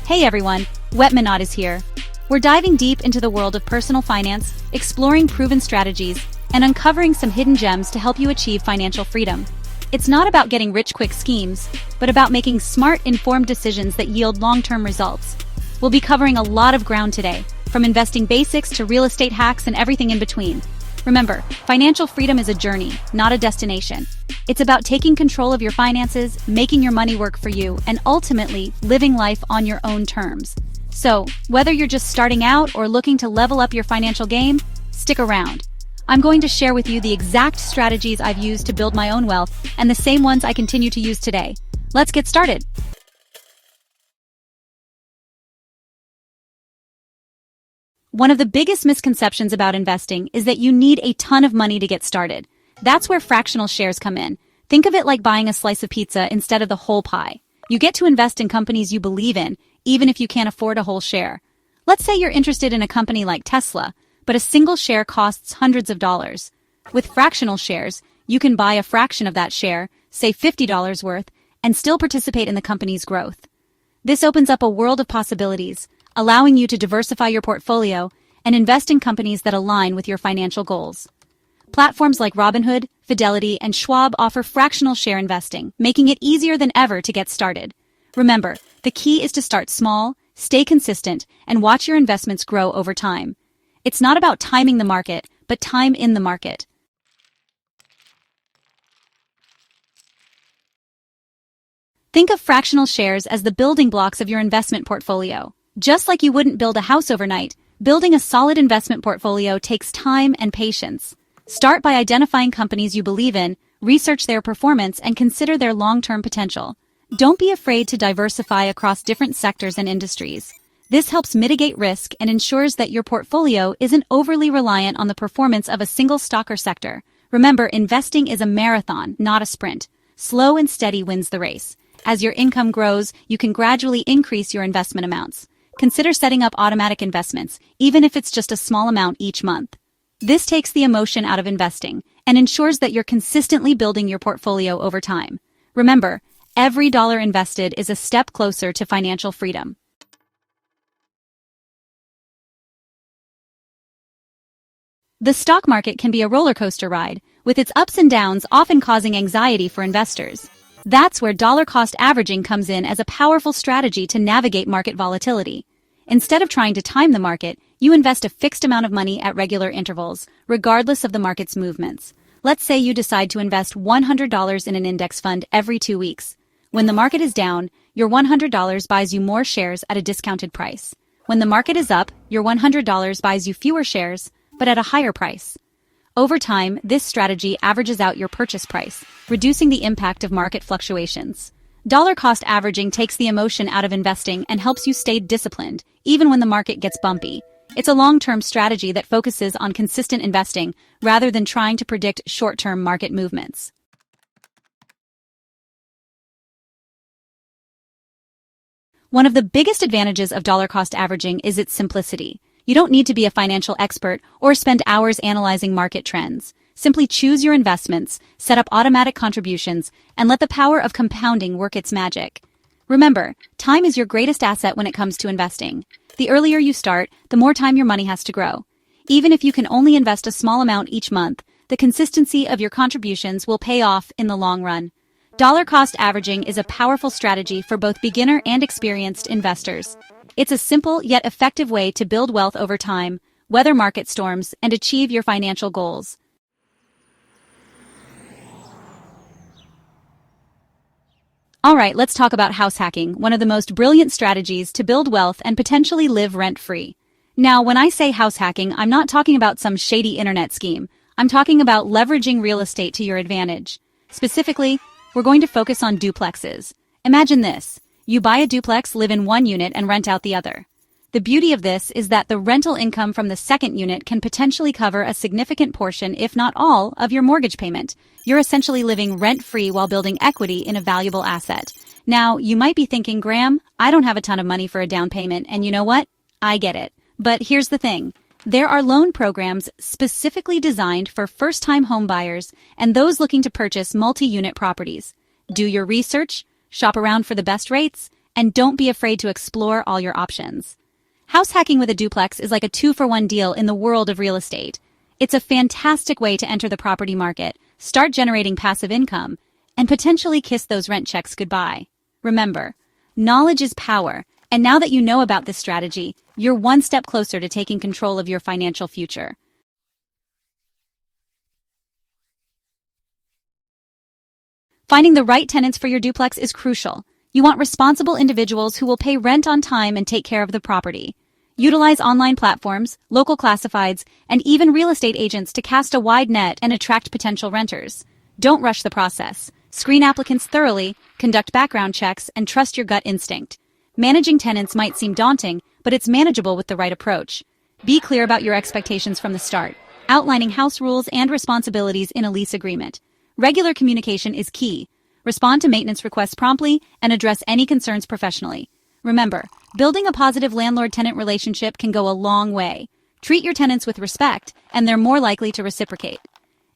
Hey everyone, Wetmanot is here. We're diving deep into the world of personal finance, exploring proven strategies, and uncovering some hidden gems to help you achieve financial freedom. It's not about getting rich quick schemes, but about making smart, informed decisions that yield long-term results. We'll be covering a lot of ground today, from investing basics to real estate hacks and everything in between. Remember, financial freedom is a journey, not a destination. It's about taking control of your finances, making your money work for you, and ultimately living life on your own terms. So, whether you're just starting out or looking to level up your financial game, stick around. I'm going to share with you the exact strategies I've used to build my own wealth and the same ones I continue to use today. Let's get started. One of the biggest misconceptions about investing is that you need a ton of money to get started. That's where fractional shares come in. Think of it like buying a slice of pizza instead of the whole pie. You get to invest in companies you believe in, even if you can't afford a whole share. Let's say you're interested in a company like Tesla, but a single share costs hundreds of dollars. With fractional shares, you can buy a fraction of that share, say $50 worth, and still participate in the company's growth. This opens up a world of possibilities, allowing you to diversify your portfolio and invest in companies that align with your financial goals. Platforms like Robinhood, Fidelity, and Schwab offer fractional share investing, making it easier than ever to get started. Remember, the key is to start small, stay consistent, and watch your investments grow over time. It's not about timing the market, but time in the market. Think of fractional shares as the building blocks of your investment portfolio. Just like you wouldn't build a house overnight, building a solid investment portfolio takes time and patience. Start by identifying companies you believe in, research their performance, and consider their long-term potential. Don't be afraid to diversify across different sectors and industries. This helps mitigate risk and ensures that your portfolio isn't overly reliant on the performance of a single stock or sector. Remember, investing is a marathon, not a sprint. Slow and steady wins the race. As your income grows, you can gradually increase your investment amounts. Consider setting up automatic investments, even if it's just a small amount each month. This takes the emotion out of investing and ensures that you're consistently building your portfolio over time. Remember, every dollar invested is a step closer to financial freedom. The stock market can be a roller coaster ride, with its ups and downs often causing anxiety for investors. That's where dollar-cost averaging comes in as a powerful strategy to navigate market volatility. Instead of trying to time the market, you invest a fixed amount of money at regular intervals, regardless of the market's movements. Let's say you decide to invest $100 in an index fund every 2 weeks. When the market is down, your $100 buys you more shares at a discounted price. When the market is up, your $100 buys you fewer shares, but at a higher price. Over time, this strategy averages out your purchase price, reducing the impact of market fluctuations. Dollar-cost averaging takes the emotion out of investing and helps you stay disciplined, even when the market gets bumpy. It's a long-term strategy that focuses on consistent investing rather than trying to predict short-term market movements. One of the biggest advantages of dollar-cost averaging is its simplicity. You don't need to be a financial expert or spend hours analyzing market trends. Simply choose your investments, set up automatic contributions, and let the power of compounding work its magic. Remember, time is your greatest asset when it comes to investing. The earlier you start, the more time your money has to grow. Even if you can only invest a small amount each month, the consistency of your contributions will pay off in the long run. Dollar-cost averaging is a powerful strategy for both beginner and experienced investors. It's a simple yet effective way to build wealth over time, weather market storms, and achieve your financial goals. Alright, let's talk about house hacking, one of the most brilliant strategies to build wealth and potentially live rent-free. Now, when I say house hacking, I'm not talking about some shady internet scheme. I'm talking about leveraging real estate to your advantage. Specifically, we're going to focus on duplexes. Imagine this. You buy a duplex, live in one unit, and rent out the other. The beauty of this is that the rental income from the second unit can potentially cover a significant portion, if not all, of your mortgage payment. You're essentially living rent-free while building equity in a valuable asset. Now, you might be thinking, Graham, I don't have a ton of money for a down payment, and you know what? I get it. But here's the thing. There are loan programs specifically designed for first-time home buyers and those looking to purchase multi-unit properties. Do your research, shop around for the best rates, and don't be afraid to explore all your options. House hacking with a duplex is like a 2-for-1 deal in the world of real estate. It's a fantastic way to enter the property market, start generating passive income, and potentially kiss those rent checks goodbye. Remember, knowledge is power, and now that you know about this strategy, you're one step closer to taking control of your financial future. Finding the right tenants for your duplex is crucial. You want responsible individuals who will pay rent on time and take care of the property. Utilize online platforms, local classifieds, and even real estate agents to cast a wide net and attract potential renters. Don't rush the process. Screen applicants thoroughly, conduct background checks, and trust your gut instinct. Managing tenants might seem daunting, but it's manageable with the right approach. Be clear about your expectations from the start, outlining house rules and responsibilities in a lease agreement. Regular communication is key. Respond to maintenance requests promptly and address any concerns professionally. Remember, building a positive landlord-tenant relationship can go a long way. Treat your tenants with respect, and they're more likely to reciprocate.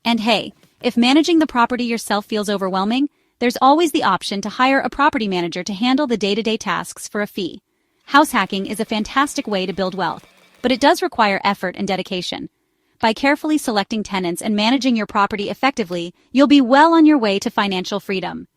And hey, if managing the property yourself feels overwhelming, there's always the option to hire a property manager to handle the day-to-day tasks for a fee. House hacking is a fantastic way to build wealth, but it does require effort and dedication. By carefully selecting tenants and managing your property effectively, you'll be well on your way to financial freedom.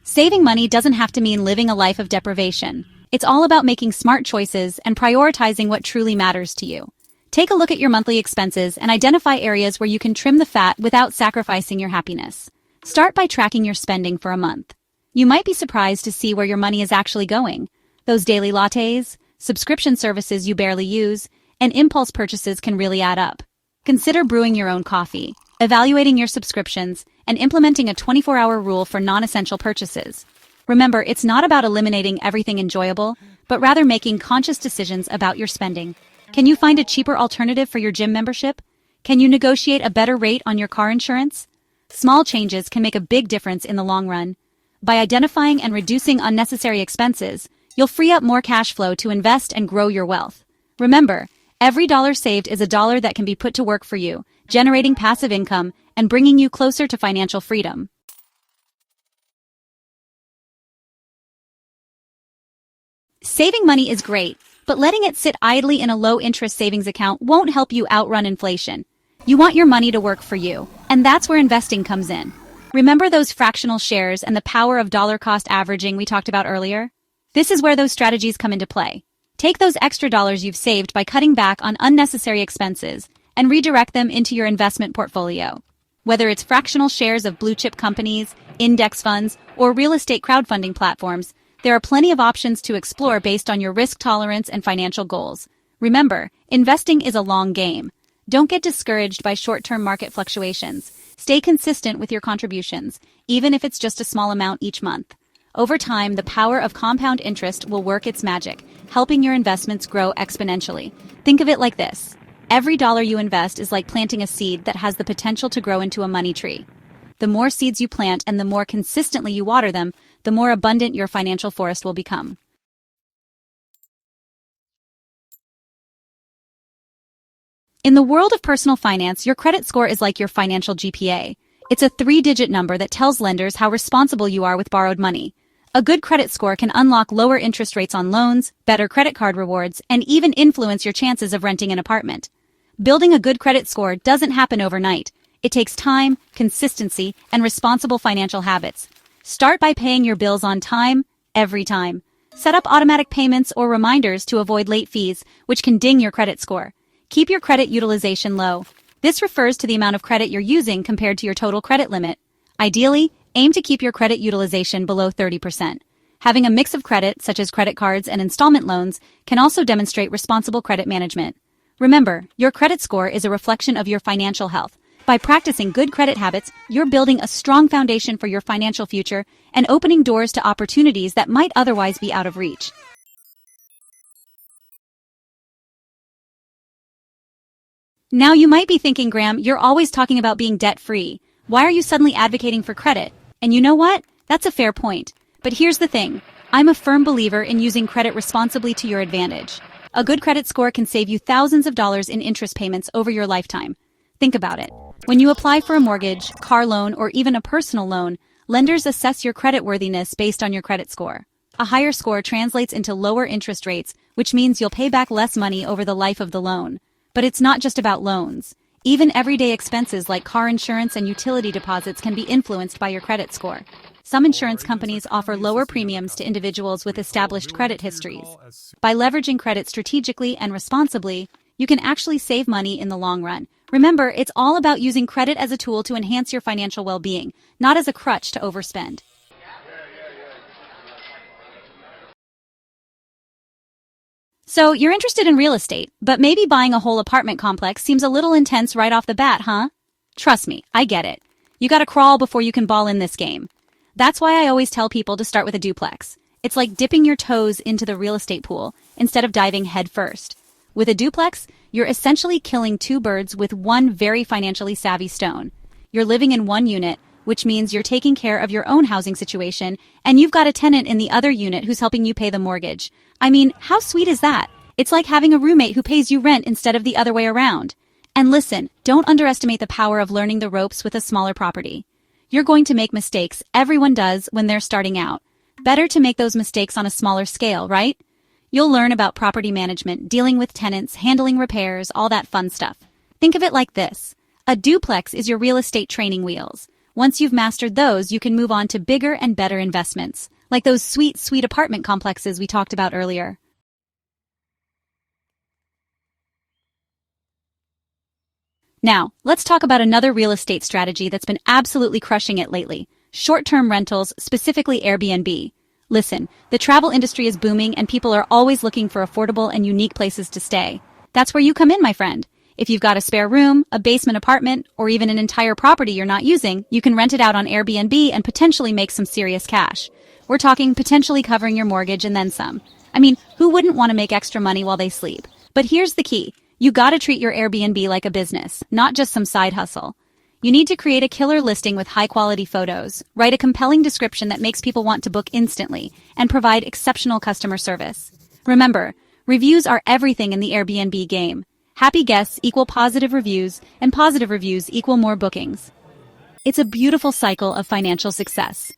Saving money doesn't have to mean living a life of deprivation. It's all about making smart choices and prioritizing what truly matters to you. Take a look at your monthly expenses and identify areas where you can trim the fat without sacrificing your happiness. Start by tracking your spending for a month. You might be surprised to see where your money is actually going. Those daily lattes, subscription services you barely use, and impulse purchases can really add up. Consider brewing your own coffee, evaluating your subscriptions, and implementing a 24-hour rule for non-essential purchases. Remember, it's not about eliminating everything enjoyable, but rather making conscious decisions about your spending. Can you find a cheaper alternative for your gym membership? Can you negotiate a better rate on your car insurance? Small changes can make a big difference in the long run. By identifying and reducing unnecessary expenses, you'll free up more cash flow to invest and grow your wealth. Remember, every dollar saved is a dollar that can be put to work for you, generating passive income and bringing you closer to financial freedom. Saving money is great, but letting it sit idly in a low-interest savings account won't help you outrun inflation. You want your money to work for you, and that's where investing comes in. Remember those fractional shares and the power of dollar-cost averaging we talked about earlier? This is where those strategies come into play. Take those extra dollars you've saved by cutting back on unnecessary expenses and redirect them into your investment portfolio. Whether it's fractional shares of blue-chip companies, index funds, or real estate crowdfunding platforms, there are plenty of options to explore based on your risk tolerance and financial goals. Remember, investing is a long game. Don't get discouraged by short-term market fluctuations. Stay consistent with your contributions, even if it's just a small amount each month. Over time, the power of compound interest will work its magic, helping your investments grow exponentially. Think of it like this. Every dollar you invest is like planting a seed that has the potential to grow into a money tree. The more seeds you plant and the more consistently you water them, the more abundant your financial forest will become. In the world of personal finance, your credit score is like your financial GPA. It's a 3-digit number that tells lenders how responsible you are with borrowed money. A good credit score can unlock lower interest rates on loans, better credit card rewards, and even influence your chances of renting an apartment. Building a good credit score doesn't happen overnight. It takes time, consistency, and responsible financial habits. Start by paying your bills on time, every time. Set up automatic payments or reminders to avoid late fees, which can ding your credit score. Keep your credit utilization low. This refers to the amount of credit you're using compared to your total credit limit. Ideally, aim to keep your credit utilization below 30%. Having a mix of credit, such as credit cards and installment loans, can also demonstrate responsible credit management. Remember, your credit score is a reflection of your financial health. By practicing good credit habits, you're building a strong foundation for your financial future and opening doors to opportunities that might otherwise be out of reach. Now you might be thinking, Graham, you're always talking about being debt-free. Why are you suddenly advocating for credit? And you know what? That's a fair point. But here's the thing. I'm a firm believer in using credit responsibly to your advantage. A good credit score can save you thousands of dollars in interest payments over your lifetime. Think about it. When you apply for a mortgage, car loan, or even a personal loan, lenders assess your creditworthiness based on your credit score. A higher score translates into lower interest rates, which means you'll pay back less money over the life of the loan. But it's not just about loans. Even everyday expenses like car insurance and utility deposits can be influenced by your credit score. Some insurance companies offer lower premiums to individuals with established credit histories. By leveraging credit strategically and responsibly, you can actually save money in the long run. Remember, it's all about using credit as a tool to enhance your financial well-being, not as a crutch to overspend. So, you're interested in real estate, but maybe buying a whole apartment complex seems a little intense right off the bat, huh? Trust me, I get it. You gotta crawl before you can ball in this game. That's why I always tell people to start with a duplex. It's like dipping your toes into the real estate pool instead of diving head first. With a duplex, you're essentially killing two birds with one very financially savvy stone. You're living in one unit, which means you're taking care of your own housing situation, and you've got a tenant in the other unit who's helping you pay the mortgage. I mean, how sweet is that? It's like having a roommate who pays you rent instead of the other way around. And listen, don't underestimate the power of learning the ropes with a smaller property. You're going to make mistakes. Everyone does when they're starting out. Better to make those mistakes on a smaller scale, right? You'll learn about property management, dealing with tenants, handling repairs, all that fun stuff. Think of it like this. A duplex is your real estate training wheels. Once you've mastered those, you can move on to bigger and better investments, like those sweet, sweet apartment complexes we talked about earlier. Now, let's talk about another real estate strategy that's been absolutely crushing it lately. Short-term rentals, specifically Airbnb. Listen, the travel industry is booming and people are always looking for affordable and unique places to stay. That's where you come in, my friend. If you've got a spare room, a basement apartment, or even an entire property you're not using, you can rent it out on Airbnb and potentially make some serious cash. We're talking potentially covering your mortgage and then some. I mean, who wouldn't want to make extra money while they sleep? But here's the key. You gotta treat your Airbnb like a business, not just some side hustle. You need to create a killer listing with high-quality photos, write a compelling description that makes people want to book instantly, and provide exceptional customer service. Remember, reviews are everything in the Airbnb game. Happy guests equal positive reviews, and positive reviews equal more bookings. It's a beautiful cycle of financial success.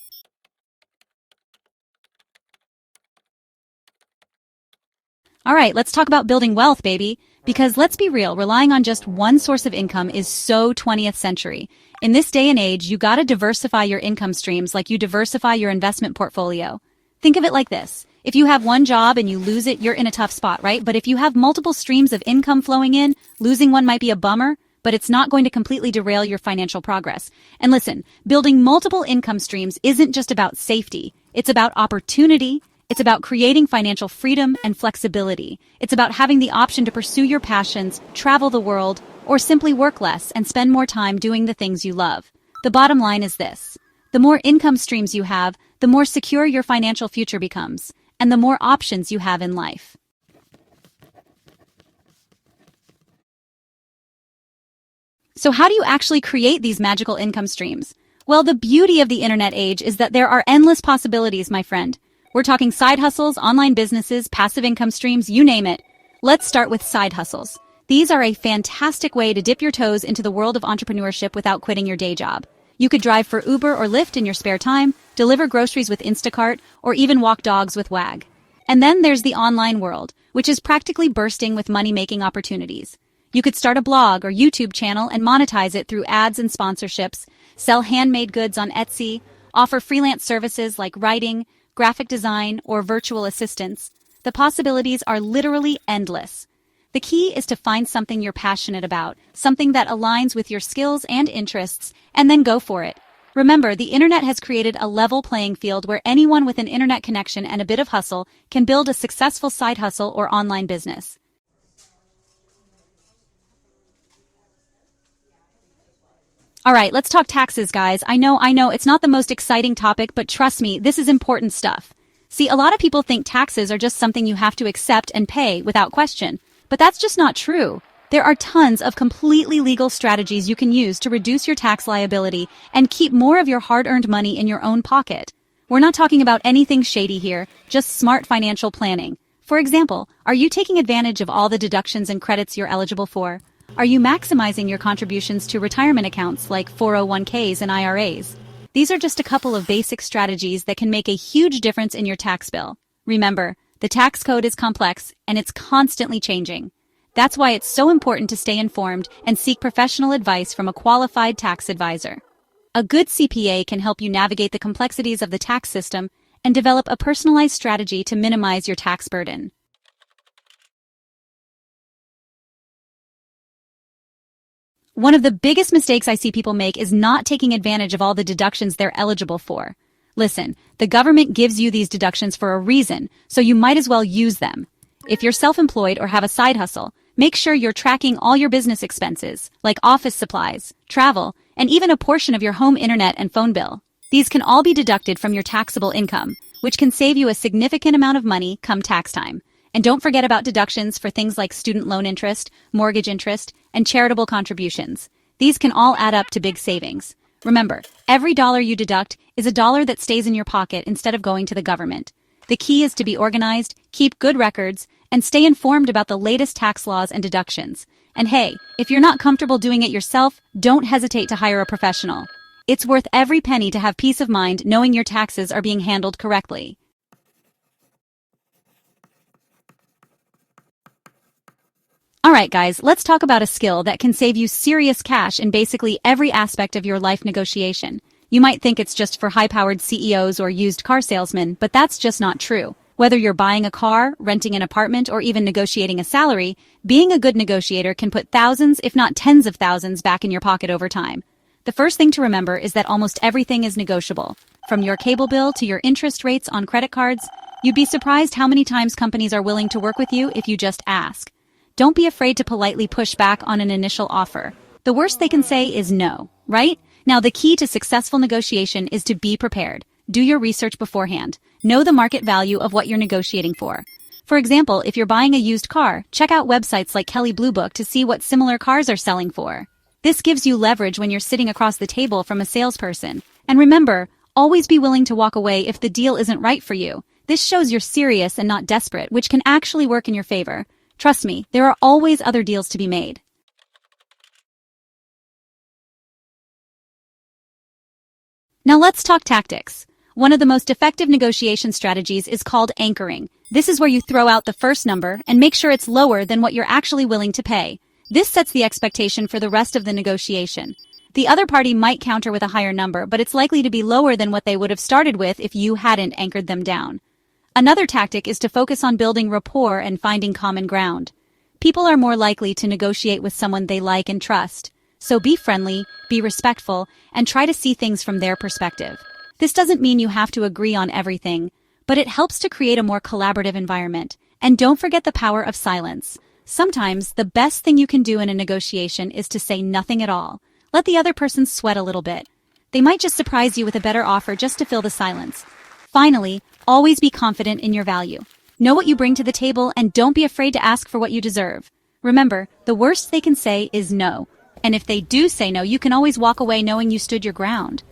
All right, let's talk about building wealth, baby. Because let's be real, relying on just one source of income is so 20th century. In this day and age, you gotta diversify your income streams like you diversify your investment portfolio. Think of it like this. If you have one job and you lose it, you're in a tough spot, right? But if you have multiple streams of income flowing in, losing one might be a bummer, but it's not going to completely derail your financial progress. And listen, building multiple income streams isn't just about safety. It's about opportunity. It's about creating financial freedom and flexibility. It's about having the option to pursue your passions, travel the world, or simply work less and spend more time doing the things you love. The bottom line is this. The more income streams you have, the more secure your financial future becomes, and the more options you have in life. So how do you actually create these magical income streams? Well, the beauty of the internet age is that there are endless possibilities, my friend. We're talking side hustles, online businesses, passive income streams, you name it. Let's start with side hustles. These are a fantastic way to dip your toes into the world of entrepreneurship without quitting your day job. You could drive for Uber or Lyft in your spare time, deliver groceries with Instacart, or even walk dogs with Wag. And then there's the online world, which is practically bursting with money-making opportunities. You could start a blog or YouTube channel and monetize it through ads and sponsorships, sell handmade goods on Etsy, offer freelance services like writing, graphic design, or virtual assistants. The possibilities are literally endless. The key is to find something you're passionate about, something that aligns with your skills and interests, and then go for it. Remember, the internet has created a level playing field where anyone with an internet connection and a bit of hustle can build a successful side hustle or online business. All right, let's talk taxes, guys. I know, it's not the most exciting topic, but trust me, this is important stuff. See, a lot of people think taxes are just something you have to accept and pay without question, but that's just not true. There are tons of completely legal strategies you can use to reduce your tax liability and keep more of your hard-earned money in your own pocket. We're not talking about anything shady here, just smart financial planning. For example, are you taking advantage of all the deductions and credits you're eligible for? Are you maximizing your contributions to retirement accounts like 401ks and IRAs? These are just a couple of basic strategies that can make a huge difference in your tax bill. Remember, the tax code is complex and it's constantly changing. That's why it's so important to stay informed and seek professional advice from a qualified tax advisor. A good CPA can help you navigate the complexities of the tax system and develop a personalized strategy to minimize your tax burden. One of the biggest mistakes I see people make is not taking advantage of all the deductions they're eligible for. Listen, the government gives you these deductions for a reason, so you might as well use them. If you're self-employed or have a side hustle, make sure you're tracking all your business expenses, like office supplies, travel, and even a portion of your home internet and phone bill. These can all be deducted from your taxable income, which can save you a significant amount of money come tax time. And don't forget about deductions for things like student loan interest, mortgage interest, and charitable contributions. These can all add up to big savings. Remember, every dollar you deduct is a dollar that stays in your pocket instead of going to the government. The key is to be organized, keep good records, and stay informed about the latest tax laws and deductions. And hey, if you're not comfortable doing it yourself, don't hesitate to hire a professional. It's worth every penny to have peace of mind knowing your taxes are being handled correctly. Alright guys, let's talk about a skill that can save you serious cash in basically every aspect of your life negotiation. You might think it's just for high-powered CEOs or used car salesmen, but that's just not true. Whether you're buying a car, renting an apartment, or even negotiating a salary, being a good negotiator can put thousands, if not tens of thousands, back in your pocket over time. The first thing to remember is that almost everything is negotiable. From your cable bill to your interest rates on credit cards, you'd be surprised how many times companies are willing to work with you if you just ask. Don't be afraid to politely push back on an initial offer. The worst they can say is no, right? Now, the key to successful negotiation is to be prepared. Do your research beforehand. Know the market value of what you're negotiating for. For example, if you're buying a used car, check out websites like Kelley Blue Book to see what similar cars are selling for. This gives you leverage when you're sitting across the table from a salesperson. And remember, always be willing to walk away if the deal isn't right for you. This shows you're serious and not desperate, which can actually work in your favor. Trust me, there are always other deals to be made. Now let's talk tactics. One of the most effective negotiation strategies is called anchoring. This is where you throw out the first number and make sure it's lower than what you're actually willing to pay. This sets the expectation for the rest of the negotiation. The other party might counter with a higher number, but it's likely to be lower than what they would have started with if you hadn't anchored them down. Another tactic is to focus on building rapport and finding common ground. People are more likely to negotiate with someone they like and trust. So be friendly, be respectful, and try to see things from their perspective. This doesn't mean you have to agree on everything, but it helps to create a more collaborative environment. And don't forget the power of silence. Sometimes the best thing you can do in a negotiation is to say nothing at all. Let the other person sweat a little bit. They might just surprise you with a better offer just to fill the silence. Finally, always be confident in your value. Know what you bring to the table and don't be afraid to ask for what you deserve. Remember, the worst they can say is no. And if they do say no, you can always walk away knowing you stood your ground.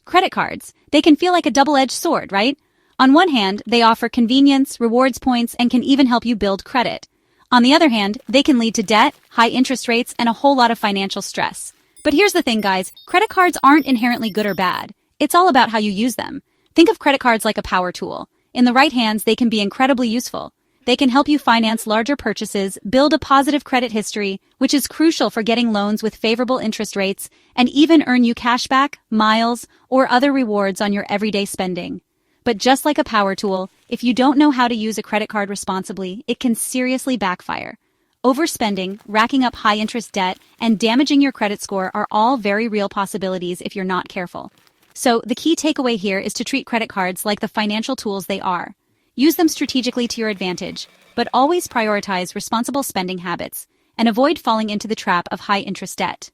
Credit cards. They can feel like a double-edged sword, right? On one hand, they offer convenience, rewards points, and can even help you build credit. On the other hand, they can lead to debt, high interest rates, and a whole lot of financial stress. But here's the thing, guys. Credit cards aren't inherently good or bad. It's all about how you use them. Think of credit cards like a power tool. In the right hands, they can be incredibly useful. They can help you finance larger purchases, build a positive credit history, which is crucial for getting loans with favorable interest rates, and even earn you cashback, miles, or other rewards on your everyday spending. But just like a power tool, if you don't know how to use a credit card responsibly, it can seriously backfire. Overspending, racking up high-interest debt, and damaging your credit score are all very real possibilities if you're not careful. So the key takeaway here is to treat credit cards like the financial tools they are. Use them strategically to your advantage, but always prioritize responsible spending habits and avoid falling into the trap of high-interest debt.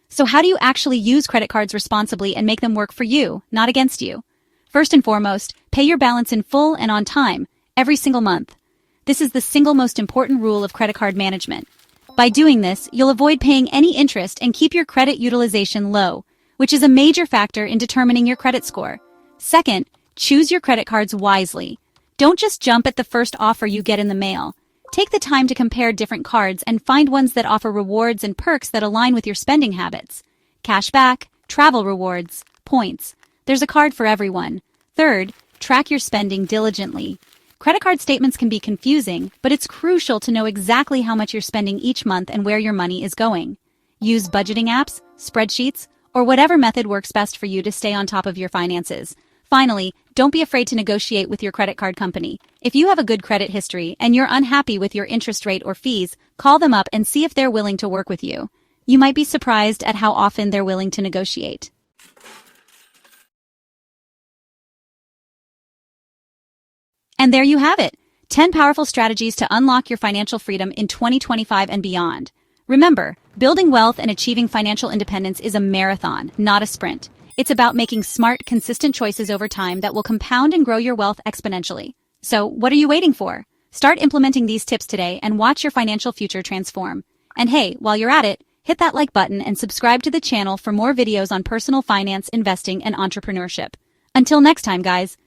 So how do you actually use credit cards responsibly and make them work for you, not against you? First and foremost, pay your balance in full and on time, every single month. This is the single most important rule of credit card management. By doing this, you'll avoid paying any interest and keep your credit utilization low, which is a major factor in determining your credit score. Second, choose your credit cards wisely. Don't just jump at the first offer you get in the mail. Take the time to compare different cards and find ones that offer rewards and perks that align with your spending habits. Cashback, travel rewards, points. There's a card for everyone. Third, track your spending diligently. Credit card statements can be confusing, but it's crucial to know exactly how much you're spending each month and where your money is going. Use budgeting apps, spreadsheets, or whatever method works best for you to stay on top of your finances. Finally, don't be afraid to negotiate with your credit card company. If you have a good credit history and you're unhappy with your interest rate or fees, call them up and see if they're willing to work with you. You might be surprised at how often they're willing to negotiate. And there you have it, 10 powerful strategies to unlock your financial freedom in 2025 and beyond. Remember, building wealth and achieving financial independence is a marathon, not a sprint. It's about making smart, consistent choices over time that will compound and grow your wealth exponentially. So, what are you waiting for? Start implementing these tips today and watch your financial future transform. And hey, while you're at it, hit that like button and subscribe to the channel for more videos on personal finance, investing, and entrepreneurship. Until next time, guys.